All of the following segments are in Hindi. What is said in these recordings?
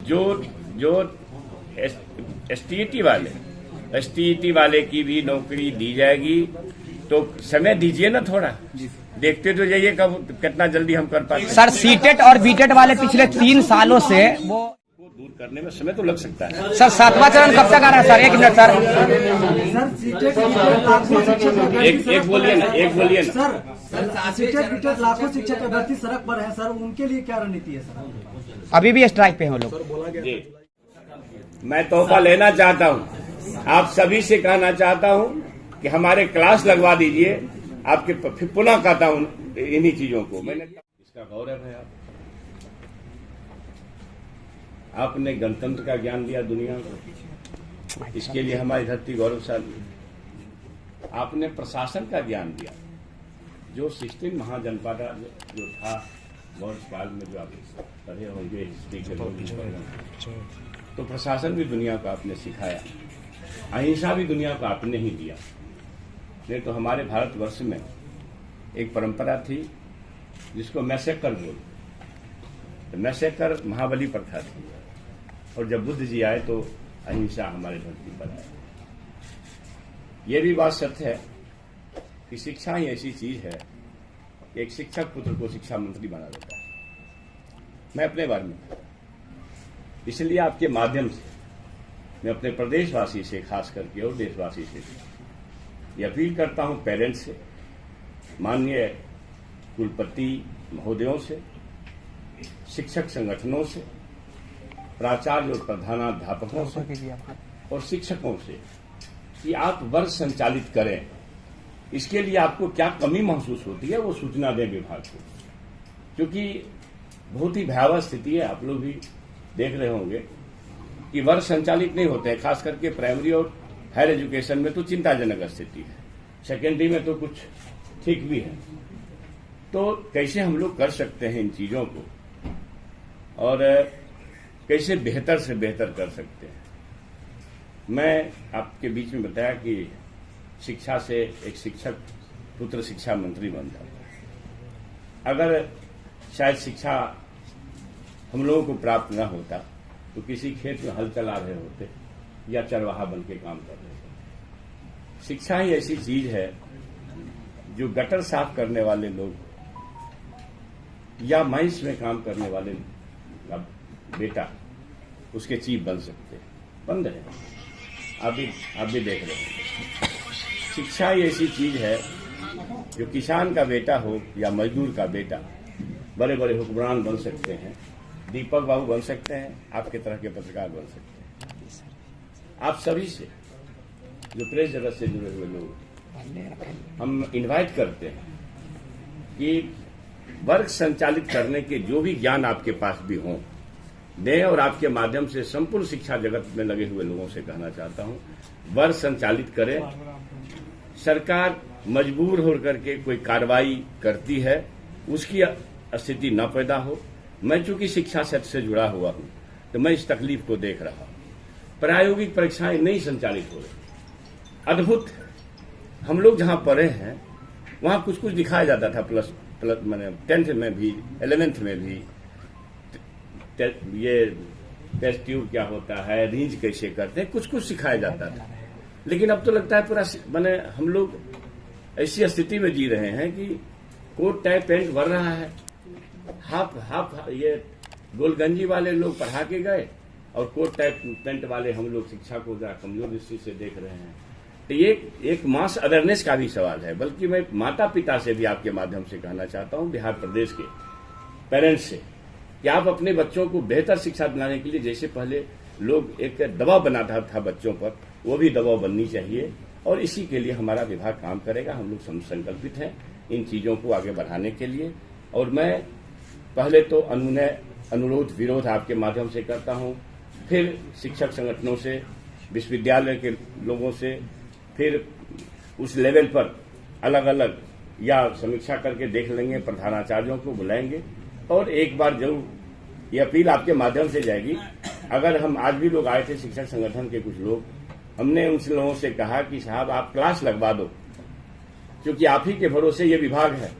जो जो एसटीईटी वाले की भी नौकरी दी जाएगी, तो समय दीजिए ना थोड़ा, देखते तो जाइए कब कितना जल्दी हम कर पाते। सर सीटेट और बीटेट वाले पिछले 3 सालों से वो दूर करने में समय तो लग सकता है। सर 7वां चरण कब तक आ रहा है सर? 1 minute sir. एक बोलिए ना। सर लाखों शिक्षक अभ्यर्थी सड़क पर है सर, उनके लिए क्या रणनीति है सर? अभी भी स्ट्राइक पे हैं वो लोग। जी, मैं तोहफा लेना चाहता हूं, आप सभी से कहना चाहता हूं कि हमारे क्लास लगवा दीजिए। आपके फिर पुनः कहता हूं इन्हीं चीजों को। मैंने इसका गौरव है आपने गणतंत्र का ज्ञान दिया दुनिया को, इसके लिए हमारी धरती गौरवशाली। आपने प्रशासन का ज्ञान दिया, जो 16 महाजनपद जो था वर्ष काल में, जो आप पढ़े होंगे हिस्ट्री के लोग, तो प्रशासन भी दुनिया को आपने सिखाया, अहिंसा भी दुनिया को आपने ही दिया। नहीं तो हमारे भारतवर्ष में एक परंपरा थी जिसको मैसेकर बोलते, मैसेकर महाबली प्रथा थी, और जब बुद्ध जी आए तो अहिंसा हमारे धरती पर आए। ये भी बात सत्य है कि शिक्षा ही ऐसी चीज है, एक शिक्षक पुत्र को शिक्षा मंत्री बना देता है। मैं अपने बारे में, इसलिए आपके माध्यम से मैं अपने प्रदेशवासी से खास करके और देशवासी से ये अपील करता हूं, पेरेंट्स से, माननीय कुलपति महोदयों से, शिक्षक संगठनों से, प्राचार्य और प्रधानाध्यापकों से और शिक्षकों से कि आप वर्ग संचालित करें। इसके लिए आपको क्या कमी महसूस होती है वो सूचना दें विभाग को, क्योंकि बहुत ही भयावह स्थिति है। आप लोग भी देख रहे होंगे कि वर्ग संचालित नहीं होते हैं, खास करके प्राइमरी और हायर एजुकेशन में तो चिंताजनक स्थिति है, सेकेंडरी में तो कुछ ठीक भी है। तो कैसे हम लोग कर सकते हैं इन चीजों को, और कैसे बेहतर से बेहतर कर सकते हैं। मैं आपके बीच में बताया कि शिक्षा से एक शिक्षक पुत्र शिक्षा मंत्री बन जाता। अगर शायद शिक्षा हम लोगों को प्राप्त न होता तो किसी खेत में हल चला रहे होते या चरवाहा बन के काम कर रहे होते। शिक्षा ही ऐसी चीज है जो गटर साफ करने वाले लोग या माइंस में काम करने वाले बेटा उसके चीफ बन सकते हैं, बन रहे हैं। आप भी देख रहे हैं। शिक्षा ही ऐसी चीज है जो किसान का बेटा हो या मजदूर का बेटा बड़े बड़े हुक्मरान बन सकते हैं, दीपक बाबू बन सकते हैं, आपके तरह के पत्रकार बन सकते हैं। आप सभी से, जो प्रेस जगत से जुड़े हुए लोग, हम इनवाइट करते हैं कि वर्ग संचालित करने के जो भी ज्ञान आपके पास भी हों दें, और आपके माध्यम से संपूर्ण शिक्षा जगत में लगे हुए लोगों से कहना चाहता हूं, वर्ग संचालित करें। सरकार मजबूर होकर के कोई कार्रवाई करती है, उसकी स्थिति न पैदा हो। मैं चूंकि शिक्षा क्षेत्र से जुड़ा हुआ हूं तो मैं इस तकलीफ को देख रहा हूं। प्रायोगिक परीक्षाएं नहीं संचालित हो रही, अद्भुत। हम लोग जहां पढ़े हैं वहां कुछ कुछ दिखाया जाता था, प्लस मैंने 10th में भी 11th में भी, ये टेस्ट ट्यूब क्या होता है, रेंज कैसे करते हैं, कुछ कुछ सिखाया जाता था। लेकिन अब तो लगता है पूरा मैंने हम लोग ऐसी स्थिति में जी रहे हैं कि कोट टाई पैंट भर रहा है, हाफ ये गोलगंजी वाले लोग पढ़ा के गए और कोट टाई पैंट वाले हम लोग शिक्षा को जरा कमजोर दृष्टि से देख रहे हैं। तो ये एक मास अवेयरनेस का भी सवाल है। बल्कि मैं माता पिता से भी आपके माध्यम से कहना चाहता हूं, बिहार प्रदेश के पेरेंट्स से, कि आप अपने बच्चों को बेहतर शिक्षा दिलाने के लिए, जैसे पहले लोग एक दबाव बनाता था बच्चों पर, वो भी दबाव बननी चाहिए। और इसी के लिए हमारा विभाग काम करेगा। हम लोग संकल्पित हैं इन चीजों को आगे बढ़ाने के लिए। और मैं पहले तो अनुरोध विरोध आपके माध्यम से करता हूं, फिर शिक्षक संगठनों से, विश्वविद्यालय के लोगों से, फिर उस लेवल पर अलग अलग या समीक्षा करके देख लेंगे, प्रधानाचार्यों को बुलाएंगे। और एक बार जरूर ये अपील आपके माध्यम से जाएगी। अगर हम आज भी लोग आए थे शिक्षक संगठन के कुछ लोग, हमने उन लोगों से कहा कि साहब आप क्लास लगवा दो, क्योंकि आप ही के भरोसे ये विभाग है।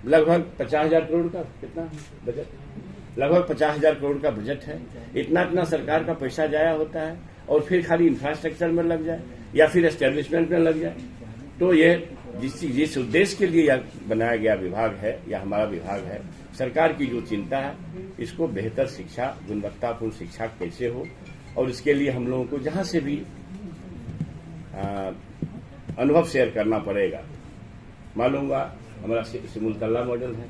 लगभग 50,000 करोड़ का कितना बजट, लगभग 50,000 करोड़ का बजट है। इतना सरकार का पैसा जाया होता है और फिर खाली इंफ्रास्ट्रक्चर में लग जाए या फिर एस्टेब्लिशमेंट में लग जाए। तो ये जिस उद्देश्य के लिए बनाया गया विभाग है या हमारा विभाग है, सरकार की जो चिंता है, इसको बेहतर शिक्षा, गुणवत्तापूर्ण शिक्षा कैसे हो, और इसके लिए हम लोगों को जहां से भी अनुभव शेयर करना पड़ेगा। मालूम हुआ हमारा सिमुलतला मॉडल है,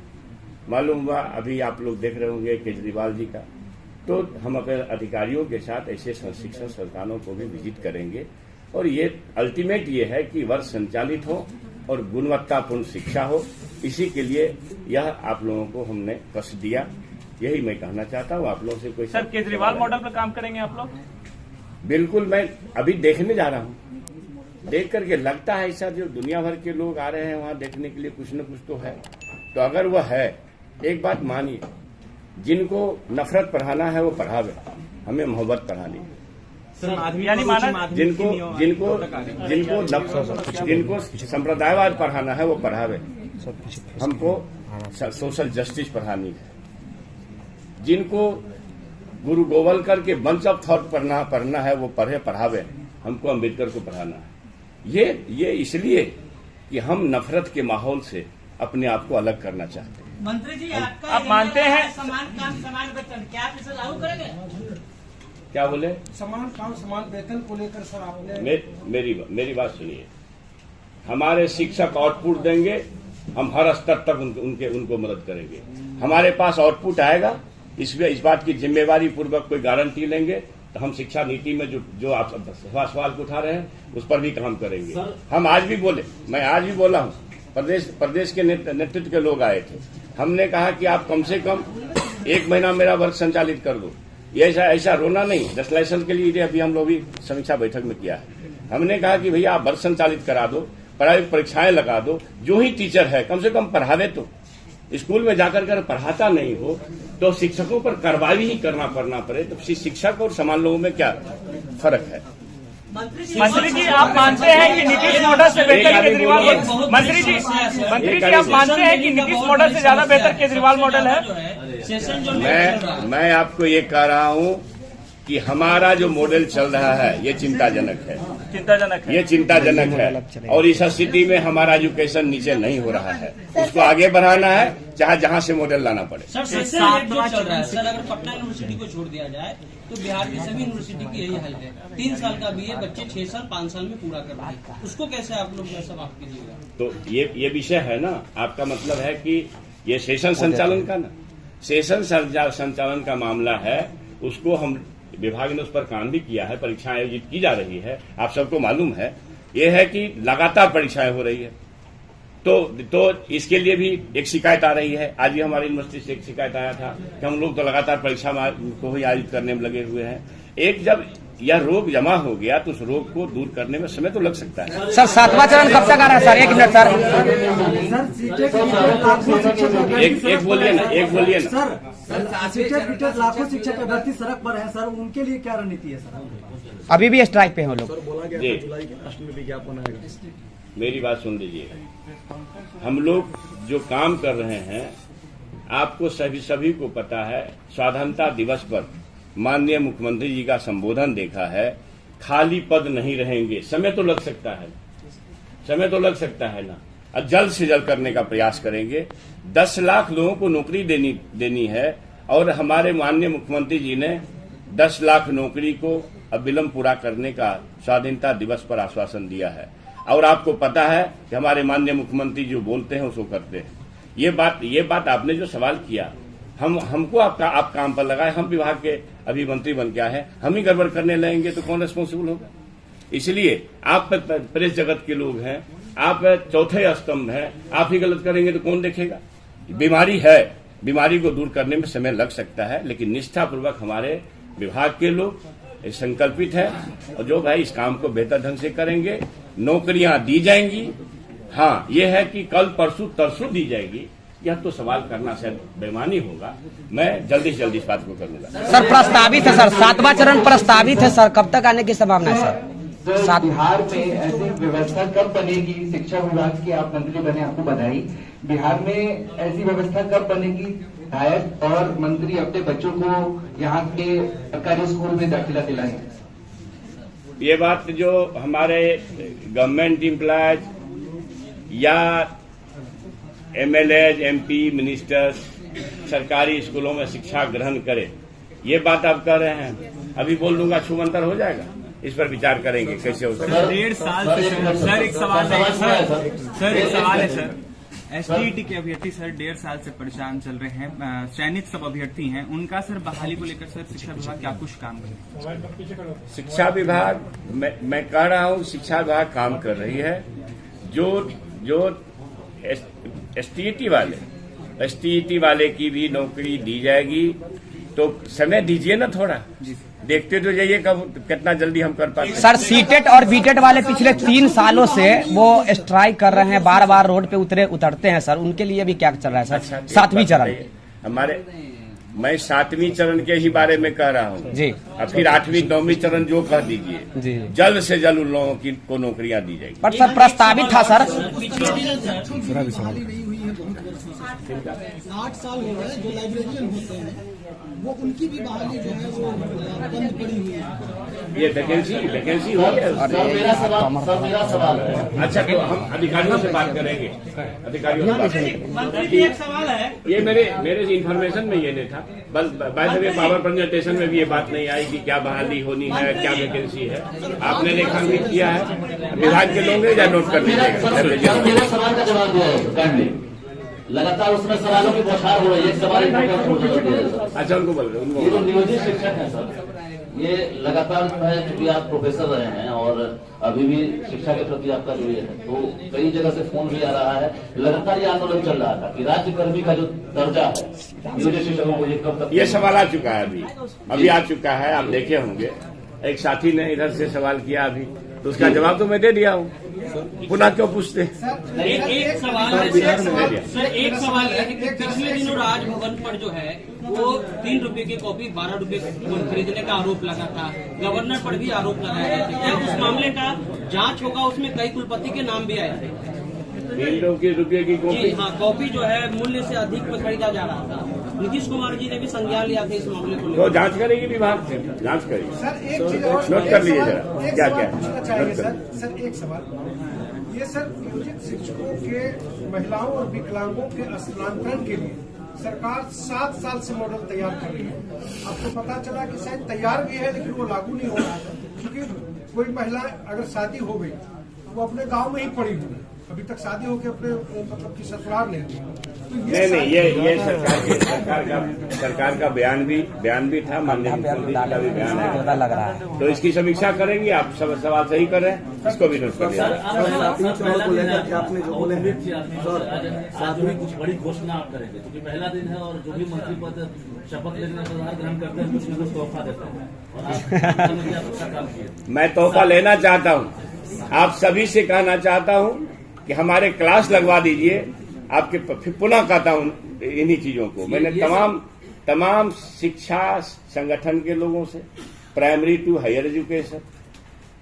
मालूम हुआ अभी आप लोग देख रहे होंगे केजरीवाल जी का। तो हम अपने अधिकारियों के साथ ऐसे शिक्षण संस्थानों को भी विजिट करेंगे और ये अल्टीमेट ये है कि वर्ष संचालित हो और गुणवत्तापूर्ण शिक्षा हो। इसी के लिए यह आप लोगों को हमने कष्ट दिया, यही मैं कहना चाहता हूँ। आप लोगों से कोई सर केजरीवाल मॉडल पर काम करेंगे आप लोग? बिल्कुल, मैं अभी देखने जा रहा हूँ। देख करके लगता है ऐसा, जो दुनिया भर के लोग आ रहे हैं वहां देखने के लिए, कुछ न कुछ तो है। तो अगर वह है, एक बात मानिए, जिनको नफरत पढ़ाना है वो पढ़ावे, हमें मोहब्बत पढ़ानी है। जिनको संप्रदायवाद पढ़ाना है वो पढ़ावे, हमको सोशल जस्टिस पढ़ानी है। जिनको गुरु गोवलकर के बंच ऑफ थॉट पढ़ना है वो पढ़ावे, हमको अम्बेडकर को पढ़ाना है। ये इसलिए कि हम नफरत के माहौल से अपने आप को अलग करना चाहते हैं। मंत्री जी, आप मानते हैं समान काम समान वेतन, क्या आप इसे लागू करेंगे? क्या बोले? समान काम समान वेतन को लेकर सर आपने मेरी बात सुनिए। हमारे शिक्षक आउटपुट देंगे, हम हर स्तर तक उनको मदद करेंगे। हमारे पास आउटपुट आएगा, इस बात की जिम्मेवारी पूर्वक कोई गारंटी लेंगे, तो हम शिक्षा नीति में जो आप सवाल उठा रहे हैं उस पर भी काम करेंगे। हम आज भी बोले, मैं आज भी बोला हूँ, प्रदेश के नेतृत्व के लोग आए थे, हमने कहा कि आप कम से कम 1 महीना मेरा वर्क संचालित कर दो। ये ऐसा रोना नहीं, 10 लाइसेंस के लिए अभी हम लोग भी समीक्षा बैठक में किया है। हमने कहा कि भैया आप वर्क संचालित करा दो, प्रायोगिक परीक्षाएं लगा दो, जो ही टीचर है कम से कम पढ़ावे। तो स्कूल में जाकर कर पढ़ाता नहीं हो तो शिक्षकों पर कार्रवाई ही करना पड़े, तो शिक्षक और समान लोगों में क्या फर्क है? मंत्री जी, आप मानते हैं कि नीतीश मॉडल से बेहतर केजरीवाल? मंत्री जी आप मानते हैं कि नीतीश मॉडल से ज्यादा बेहतर केजरीवाल मॉडल है? मैं आपको ये कह रहा हूँ कि हमारा जो मॉडल चल रहा है ये चिंताजनक है। ये चिंताजनक है और इस स्थिति में हमारा एजुकेशन नीचे नहीं हो रहा है। उसको आगे बढ़ाना है, चाहे जहां से मॉडल लाना पड़े। सर चल रहा है सर, अगर पटना यूनिवर्सिटी को छोड़ दिया जाए तो बिहार की सभी यूनिवर्सिटी की यही हाल है। 3 साल का बीए बच्चे 6 साल 5 साल में पूरा कर रहे हैं, उसको कैसे आप लोग समाप्त कीजिएगा? तो ये विषय है ना, आपका मतलब है कि ये सेशन संचालन का ना, सेशन संचालन का मामला है। उसको हम विभाग ने उस पर काम भी किया है, परीक्षाएं आयोजित की जा रही है। आप सबको मालूम है ये है कि लगातार परीक्षाएं हो रही है। तो इसके लिए भी एक शिकायत आ रही है। आज भी हमारी यूनिवर्सिटी से एक शिकायत आया था कि हम लोग तो लगातार परीक्षा को ही आयोजित करने में लगे हुए हैं। एक जब यह रोग जमा हो गया तो उस रोग को दूर करने में समय तो लग सकता है। सर 7वां चरण कब तक आ रहा है सर? 1 minute sir. एक बोलिए ना। सर लाखों शिक्षक अभ्यर्थी सड़क पर है सर, उनके लिए क्या रणनीति है सर? अभी भी स्ट्राइक पे हैं वो लोग। जी, मेरी बात सुन लीजिए। हम लोग जो काम कर रहे हैं, आपको सभी को पता है, स्वतंत्रता दिवस पर माननीय मुख्यमंत्री जी का संबोधन देखा है। खाली पद नहीं रहेंगे, समय तो लग सकता है ना, और जल्द से जल्द करने का प्रयास करेंगे। 10 लाख लोगों को नौकरी देनी है और हमारे माननीय मुख्यमंत्री जी ने 10 लाख नौकरी को अविलंब पूरा करने का स्वाधीनता दिवस पर आश्वासन दिया है। और आपको पता है कि हमारे माननीय मुख्यमंत्री जो बोलते हैं उसको करते हैं। ये बात आपने जो सवाल किया, हमको आप काम पर लगाए, हम विभाग के अभी मंत्री बन के आए हैं, हम ही गड़बड़ करने लगेंगे तो कौन रिस्पॉन्सिबल होगा? इसलिए आप प्रेस जगत के लोग हैं, आप चौथे स्तंभ हैं, आप ही गलत करेंगे तो कौन देखेगा? बीमारी है, बीमारी को दूर करने में समय लग सकता है, लेकिन निष्ठापूर्वक हमारे विभाग के लोग संकल्पित है और जो भाई इस काम को बेहतर ढंग से करेंगे, नौकरियां दी जाएंगी। हाँ, ये है कि कल परसों तरसों दी जाएगी, यह तो सवाल करना शायद बेईमानी होगा। मैं जल्दी से जल्दी इस बात को करूंगा। सर प्रस्तावित है सर, 7वां चरण प्रस्तावित है सर, कब तक आने की संभावना है सर? तो बिहार में ऐसी व्यवस्था कब बनेगी? शिक्षा विभाग की आप मंत्री बने, आपको बधाई। बिहार में ऐसी व्यवस्था कब बनेगी विधायक और मंत्री अपने बच्चों को यहाँ के सरकारी स्कूल में दाखिला दिलाएंगे? ये बात जो हमारे गवर्नमेंट एम्प्लॉयज या एमएलए, एमपी, मिनिस्टर्स सरकारी स्कूलों में शिक्षा ग्रहण करे, ये बात आप कह रहे हैं। अभी बोल दूंगा छूमंतर हो जाएगा, इस पर विचार करेंगे कैसे हो सकता है। 1.5 साल से सर एक सवाल है सर एसटीईटी के अभ्यर्थी सर 1.5 साल से परेशान चल रहे हैं। चयनित सब अभ्यर्थी हैं, उनका सर बहाली को लेकर सर शिक्षा विभाग क्या कुछ काम करे? शिक्षा विभाग मैं कह रहा हूँ शिक्षा विभाग काम कर रही है। जो एसटीईटी वाले की भी नौकरी दी जाएगी, तो समय दीजिए ना थोड़ा, देखते तो जाइए कब कितना जल्दी हम कर पाते हैं। सर सीटेट और बीटेट वाले पिछले 3 सालों से वो स्ट्राइक कर रहे हैं, बार बार रोड पे उतरते हैं सर, उनके लिए भी क्या चल रहा है सर? अच्छा, 7वीं चरण मैं 7वीं चरण के ही बारे में कह रहा हूँ जी। अब फिर 8वीं 9वीं चरण जो कह दीजिए जी, जल्द से जल्द उन लोगों को नौकरियां दी जाएगी। पर सर प्रस्तावित था सर। 8 साल हो गए जो लाइब्रेरियन होते हैं वो उनकी भी बहाली जो है वो बंद पड़ी हुई है। ये वैकेंसी हो गया। मेरा सवाल है। अच्छा, तो हम अधिकारियों से बात करेंगे, अधिकारियों से बात करेंगे। मंत्री जी एक सवाल है, ये मेरे इन्फॉर्मेशन में ये नहीं था, बस by the way power presentation में भी ये बात नहीं आई कि क्या बहाली होनी है, क्या वैकेंसी है। आपने रेखांकित किया है, विभाग के लोग या नोट कर लीजिएगा। मेरे सवाल का जवाब दिया है, लगातार उसमें सवालों की बौछार हो रही है। सवाल अच्छा, उनको बोल रहे ये जो नियोजित शिक्षक है सर, ये लगातार जो है, चूंकि आप प्रोफेसर रहे हैं और अभी भी शिक्षा के प्रति आपका जो ये है, तो कई जगह से फोन भी आ रहा है, लगातार ये आंदोलन चल रहा था कि राज्यकर्मी का जो दर्जा है नियोजित शिक्षकों को ये कब तक? ये सवाल आ चुका है, अभी आ चुका है, आप देखे होंगे। एक साथी ने इधर से सवाल किया अभी, तो उसका जवाब तो मैं दे दिया हूँ, पुनः क्यों पूछते? एक सवाल है सर, एक सवाल है कि पिछले दिनों राजभवन पर जो है वो 3 रुपए की कॉपी 12 रुपए खरीदने का आरोप लगा था, गवर्नर पर भी आरोप लगाए गए थे। क्या उस मामले का जांच होगा? उसमें कई कुलपति के नाम भी आए थे। 3 रुपये की कॉपी? हाँ, कॉपी जो है मूल्य से अधिक में खरीदा जा रहा था। नीतीश कुमार जी ने भी संज्ञान लिया था इस मामले को। तो जांच करेगी विभाग से, जांच करेगी। सर एक चीज और नोट कर लीजिए जरा, क्या क्या पूछना चाहेंगे सर एक सवाल। ये सर नियोजित शिक्षकों के महिलाओं और विकलांगों के स्थानांतरण के लिए सरकार 7 साल से मॉडल तैयार कर रही है। आपको पता चला कि शायद तैयार भी है लेकिन वो लागू नहीं हो रहा है, क्योंकि कोई महिला अगर शादी हो गई वो अपने गांव में ही पड़ी हुई, अभी तक शादी होकर अपने मतलब की ससुराल नहीं हुई। नहीं, ये सरकार का बयान भी था, माननीय मुख्यमंत्री का भी बयान है, लग रहा है। तो इसकी समीक्षा करेंगे। आप सब सवाल सही कर रहे हैं, इसको भी नोट कर लिया। आज भी कुछ बड़ी घोषणा आप करेंगे, क्योंकि पहला दिन है और जो भी मंत्री पद शपथ लेने का ग्रहण करते हैं कुछ न कुछ तोहफा देते हैं, और आप अच्छा काम किए। मैं तोहफा लेना चाहता हूँ, आप सभी से कहना चाहता हूँ कि हमारे क्लास लगवा दीजिए। आपके फिर पुनः कहता हूँ इन्हीं चीजों को, मैंने तमाम शिक्षा संगठन के लोगों से, प्राइमरी टू हायर एजुकेशन,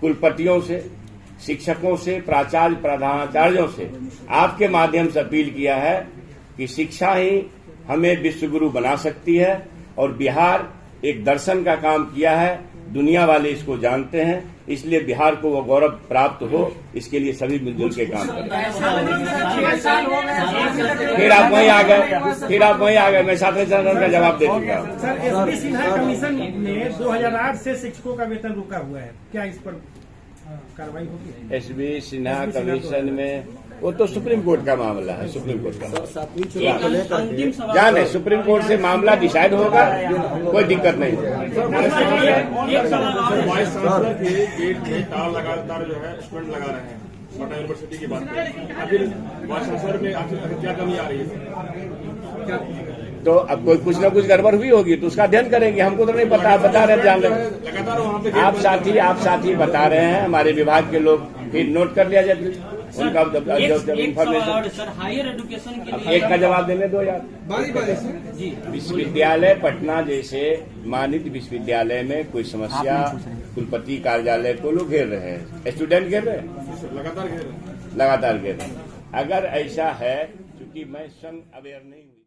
कुलपतियों से, शिक्षकों से, प्राचार्य प्रधानाचार्यों से आपके माध्यम से अपील किया है कि शिक्षा ही हमें विश्वगुरु बना सकती है, और बिहार एक दर्शन का काम किया है, दुनिया वाले इसको जानते हैं, इसलिए बिहार को वो गौरव प्राप्त हो, इसके लिए सभी मिलजुल के काम करें। फिर आप वहीं आ गए, मैं 7वें चरण का जवाब दे चुका हूँ। सर, एसपी सिन्हा कमीशन में 2008 से शिक्षकों का वेतन रुका हुआ है, क्या इस पर कार्रवाई होगी? एसपी सिन्हा कमीशन में वो तो सुप्रीम कोर्ट का मामला है, सुप्रीम कोर्ट का जाने, सुप्रीम कोर्ट से मामला डिसाइड होगा, कोई दिक्कत नहीं। वाइस चांसलर के गेट में तार लगातार जो है स्टूडेंट लगा रहे हैं, पटना यूनिवर्सिटी की बात करें, आखिर वाइस चांसलर में आखिर क्या कमी आ रही है? तो अब कोई कुछ न कुछ गड़बड़ हुई होगी तो उसका अध्ययन करेंगे, हमको तो नहीं पता, बता रहे जान रहे। लगातार वहाँ पे आप साथी बता रहे हैं, हमारे विभाग के लोग, फिर नोट कर लिया जाए। उनका एक सवाल और सर, हायर एजुकेशन के लिए एक का जवाब देने दो यार। बारी बारी से जी, विश्वविद्यालय पटना जैसे मानित विश्वविद्यालय में कोई समस्या, कुलपति कार्यालय को लोग घेर रहे हैं, स्टूडेंट घेर रहे हैं, लगातार घेर रहे हैं। लगातार घेर रहे हैं। अगर ऐसा है, चूंकि मैं स्वयं अवेयर नहीं हुई।